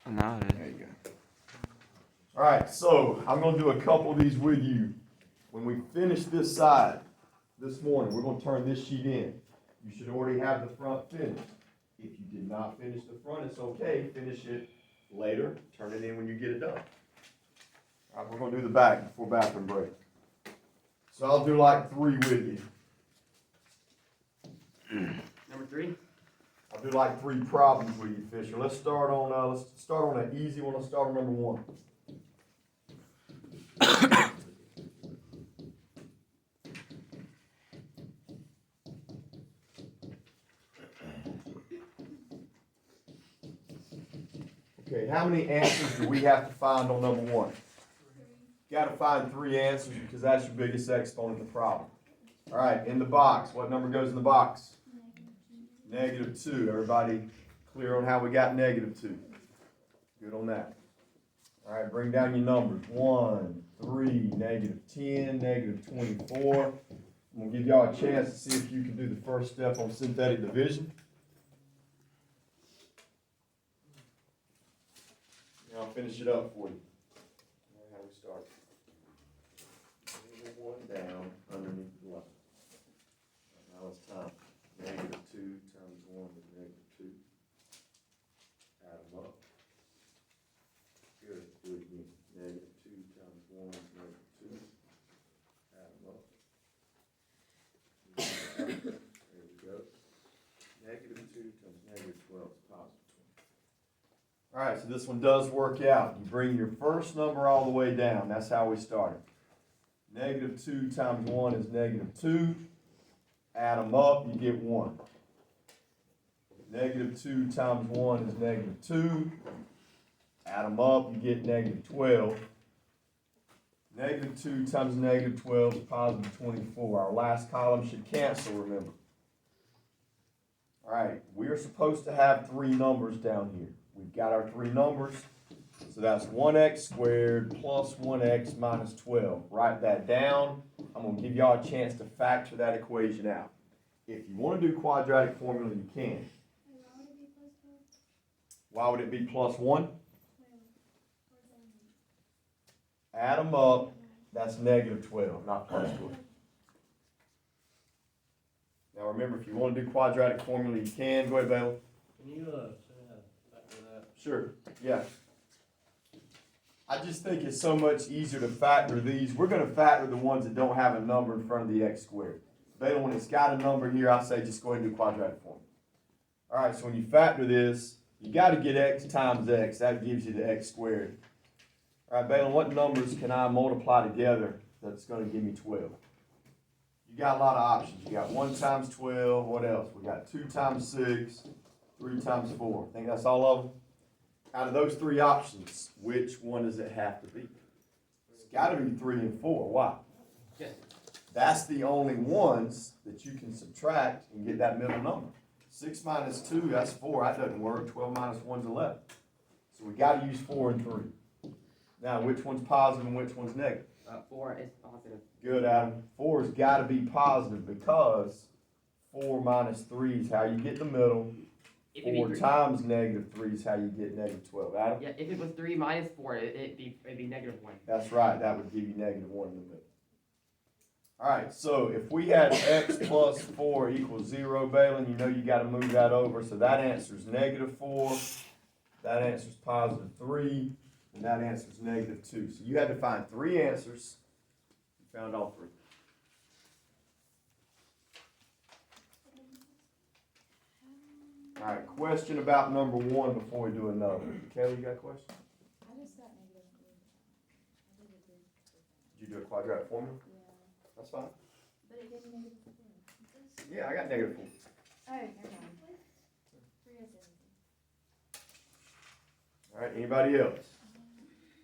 No, it is. There you go. All right, so I'm going to do a couple of these with you. When we finish this side this morning, we're going to turn this sheet in. You should already have the front finished. If you did not finish the front, it's okay. Finish it later. Turn it in when you get it done. All right, we're going to do the back before bathroom break. So I'll do like 3 with you. Number 3. I'll do like 3 problems with you, Fisher. Let's start on an easy one. Let's start on number 1. Okay, how many answers do we have to find on number 1? Got to find 3 answers because that's your biggest exponent of the problem. All right, in the box, what number goes in the box? -2. Everybody clear on how we got -2? Good on that. All right, bring down your numbers. 1, 3, -10, -24. I'm going to give y'all a chance to see if you can do the first step on synthetic division. And I'll finish it up for you. All right, how we start. Move 1 down underneath the line. Now it's time. -2 times 1 is -2. Add them up. Good. Do it again. -2 times 1 is -2. Add them up. There we go. -2 times -12 is +20. All right, so this one does work out. You bring your first number all the way down. That's how we started. -2 times 1 is -2. Add them up, you get 1. -2 times 1 is -2. Add them up, you get -12. -2 times -12 is +24. Our last column should cancel, remember. All right, we're supposed to have 3 numbers down here. We've got our 3 numbers. So that's 1x squared plus 1x minus 12. Write that down. I'm going to give y'all a chance to factor that equation out. If you want to do quadratic formula, you can. Why would it be plus 1? Add them up. That's -12, not plus 12. Now remember, if you want to do quadratic formula, you can. Go ahead, Bailey. Can you say factor that? Sure. Yeah. I just think it's so much easier to factor these. We're going to factor the ones that don't have a number in front of the x squared. Bailey, when it's got a number here, I say just go ahead and do quadratic formula. All right, so when you factor this, you got to get x times x. That gives you the x squared. All right, Bailey, what numbers can I multiply together that's going to give me 12? You got a lot of options. You got 1 times 12. What else? We got 2 times 6, 3 times 4. I think that's all of them. Out of those 3 options, which one does it have to be? It's got to be 3 and 4. Why? Yes. That's the only ones that you can subtract and get that middle number. 6 minus 2, that's 4. That doesn't work. 12 minus 1 is 11. So we got to use 4 and 3. Now, which one's positive and which one's negative? 4 is positive. Good, Adam. 4 has got to be positive because 4 minus 3 is how you get the middle. 4 times -3 is how you get -12. Adam? Yeah, if it was 3 minus 4, it'd be -1. That's right. That would give you -1 in the middle. All right, so if we had x plus 4 equals 0, Balin, you know you got to move that over. So that answer is -4, that answer is +3, and that answer is -2. So you had to find 3 answers. You found all 3. All right, question about number 1 before we do another. Kelly, you got a question? I just got -3. Did you do a quadratic formula? Yeah. That's fine. But it gave me -4. Yeah, I got -4. Oh, never mind. 3 is everything. All right, anybody else?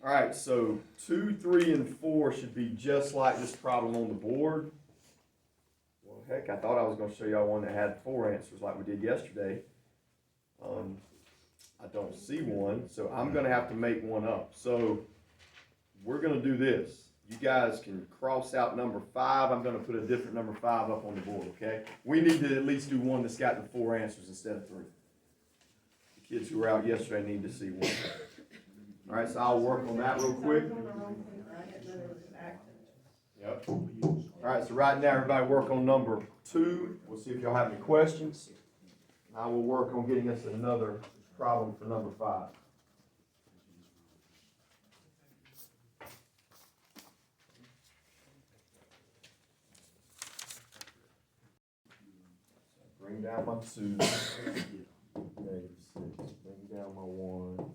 All right, so 2, 3, and 4 should be just like this problem on the board. Well, heck, I thought I was going to show y'all one that had 4 answers like we did yesterday. I don't see one, so I'm going to have to make one up. So we're going to do this. You guys can cross out number 5. I'm going to put a different number 5 up on the board, okay? We need to at least do one that's got the 4 answers instead of 3. The kids who were out yesterday need to see one. Alright, so I'll work on that real quick. Yep. Alright, so right now, everybody work on number 2. We'll see if y'all have any questions. I will work on getting us another problem for number 5. Bring down my 2. Negative 6. Bring down my 1.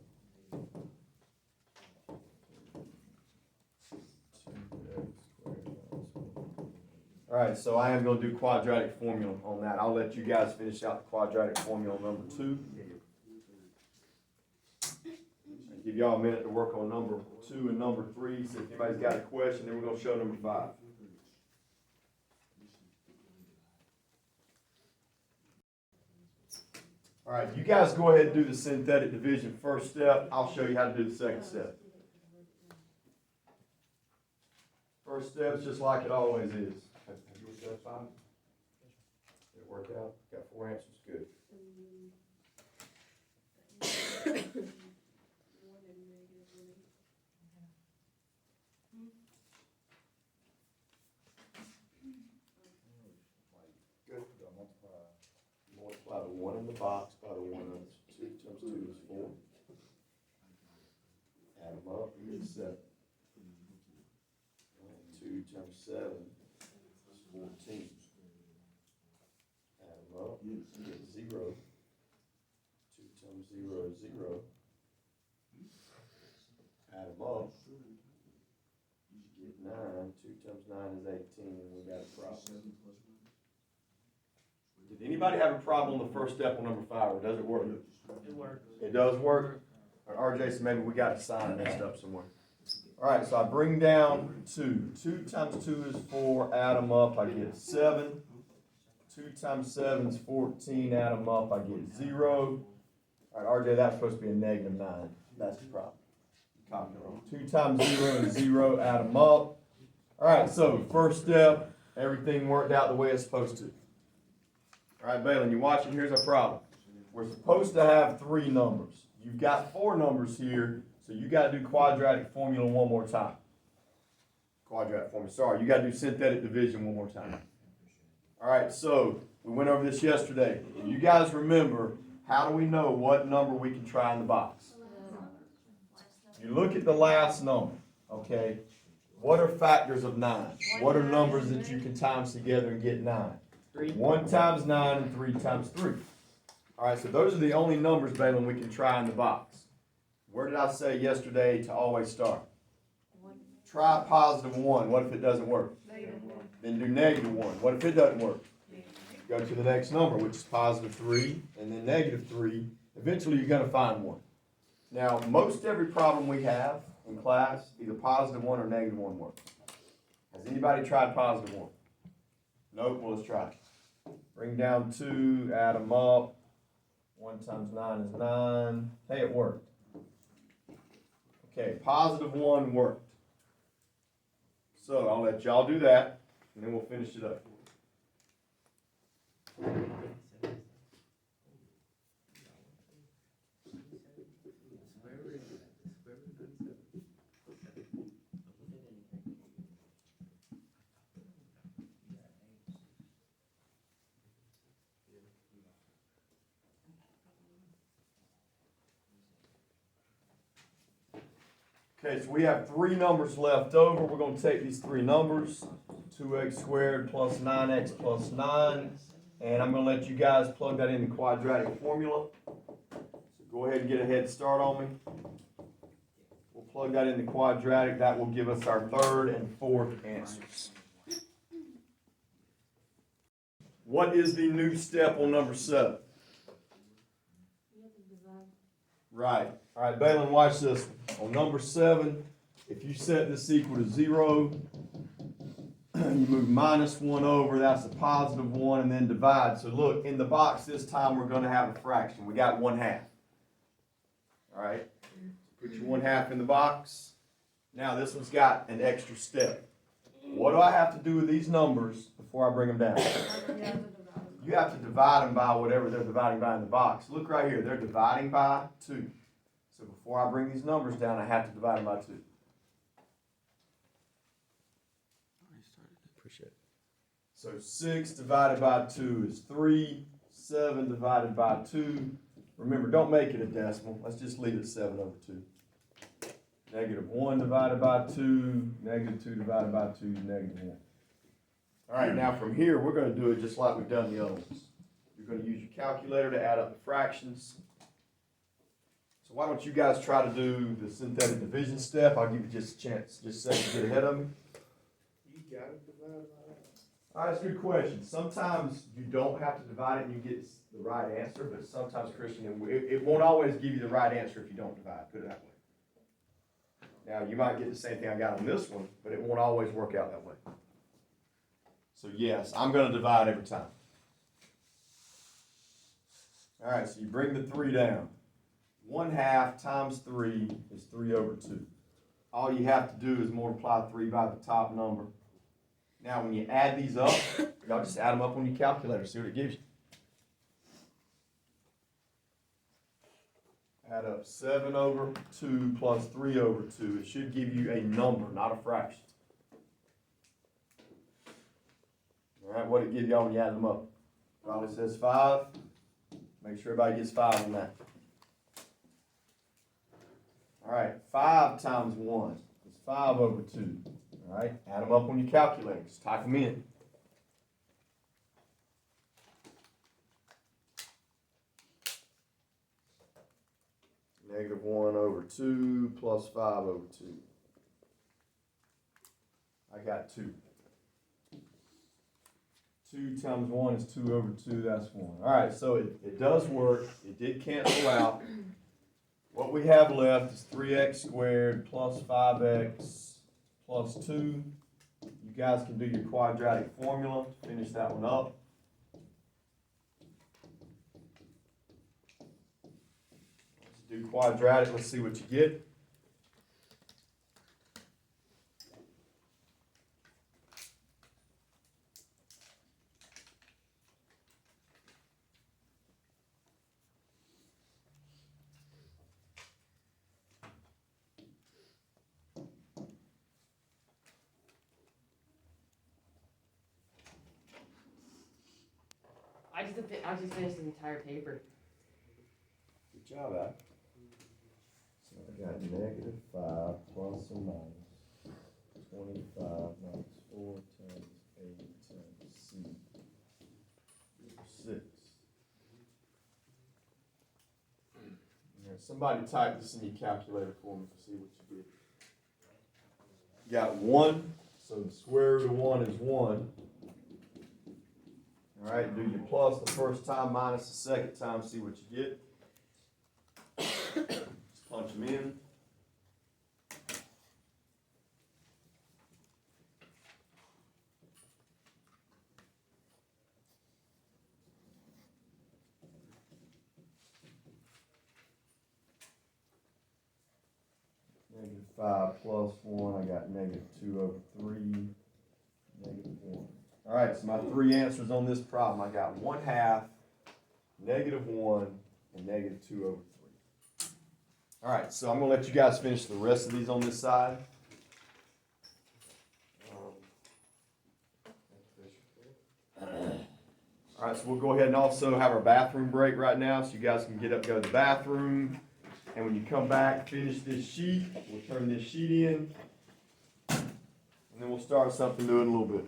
Alright, so I am going to do quadratic formula on that. I'll let you guys finish out the quadratic formula on number 2. I'll give y'all a minute to work on number 2 and number 3. So if anybody's got a question, then we're going to show number 5. Alright, you guys go ahead and do the synthetic division first step. I'll show you how to do the second step. First step is just like it always is. Have you looked at 5? Did it work out? Got 4 answers. Good. Good. Multiply the 1 in the box by the 1 on 2 times 2 is 4. Add them up, you get 7. 2 times 7 is 14. Add them up, you get 0. 2 times 0 is 0. Add them up, you get 9. 2 times 9 is 18, and we got a problem. Did anybody have a problem on the first step on number 5, or does it work? It works. It does work? Or RJ, so maybe we got a sign messed up somewhere. Alright, so I bring down 2. 2 times 2 is 4, add them up, I get 7. 2 times 7 is 14, add them up, I get 0. Alright, RJ, that's supposed to be a negative 9. That's the problem. You copied it wrong. 2 times 0 is 0, add them up. Alright, so first step, everything worked out the way it's supposed to. Alright, Balin, you watching? Here's our problem. We're supposed to have 3 numbers. You've got 4 numbers here, so you got to do quadratic formula one more time. Quadratic formula, sorry, you got to do synthetic division one more time. Alright, so we went over this yesterday. If you guys remember, how do we know what number we can try in the box? You look at the last number, okay? What are factors of 9? What are numbers that you can times together and get 9? 3. 1 times 9 and 3 times 3. Alright, so those are the only numbers, Balin, we can try in the box. Where did I say yesterday to always start? Try positive 1. What if it doesn't work? Then do negative 1. What if it doesn't work? Go to the next number, which is positive 3, and then negative 3. Eventually, you're going to find 1. Now, most every problem we have in class, either positive 1 or negative 1 works. Has anybody tried positive 1? Nope, well, let's try it. Bring down 2, add them up. 1 times 9 is 9. Hey, it worked. Okay, positive 1 worked. So I'll let y'all do that, and then we'll finish it up. Okay, so we have 3 numbers left over. We're going to take these 3 numbers, 2x squared plus 9x plus 9, and I'm going to let you guys plug that in the quadratic formula. So go ahead and get a head start on me. We'll plug that in the quadratic. That will give us our 3rd and 4th answers. What is the new step on number 7? Right. All right, Balin, watch this. On number 7, if you set this equal to 0, you move minus 1 over, that's a positive 1, and then divide. So look, in the box this time we're going to have a fraction. We got 1/2. All right, put your 1/2 in the box. Now this one's got an extra step. What do I have to do with these numbers before I bring them down? You have to divide them by whatever they're dividing by in the box. Look right here, they're dividing by 2. So before I bring these numbers down, I have to divide them by 2. Appreciate it. So 6 divided by 2 is 3. 7 divided by 2. Remember, don't make it a decimal. Let's just leave it 7 over 2. Negative 1 divided by 2. Negative 2 divided by 2 is negative 1. All right, now from here, we're going to do it just like we've done the other ones. You're going to use your calculator to add up the fractions. So why don't you guys try to do the synthetic division step? I'll give you just a chance, just a second to get ahead of me. You got it divided by that. All right, that's a good question. Sometimes you don't have to divide it and you get the right answer, but sometimes, Christian, it won't always give you the right answer if you don't divide, put it that way. Now, you might get the same thing I got on this one, but it won't always work out that way. So yes, I'm going to divide every time. All right, so you bring the 3 down. 1/2 times 3 is 3 over 2. All you have to do is multiply 3 by the top number. Now, when you add these up, y'all just add them up on your calculator, see what it gives you. Add up 7 over 2 plus 3 over 2. It should give you a number, not a fraction. All right, what did it give y'all when you add them up? Probably says 5. Make sure everybody gets 5 on that. All right, 5 times 1 is 5 over 2. All right, add them up on your calculator. Just type them in. Negative 1 over 2 plus 5 over 2. I got 2. 2 times 1 is 2 over 2, that's 1. All right, so it does work. It did cancel out. What we have left is 3x squared plus 5x plus 2. You guys can do your quadratic formula to finish that one up. Let's do quadratic. Let's see what you get. I just finished the entire paper. Good job, Al. So I got negative 5 plus or minus 25 minus 4 times 8 times C. 6. Now, somebody type this in your calculator for me to see what you get. You got 1, so the square root of 1 is 1. All right, do your plus the first time minus the second time, see what you get. Just punch them in. Negative 5 plus 1, I got negative 2 over 3, negative 1. All right, so my 3 answers on this problem, I got 1/2, negative 1, and negative 2 over 3. All right, so I'm going to let you guys finish the rest of these on this side. All right, so we'll go ahead and also have our bathroom break right now, so you guys can get up, go to the bathroom, and when you come back, finish this sheet. We'll turn this sheet in, and then we'll start something new in a little bit.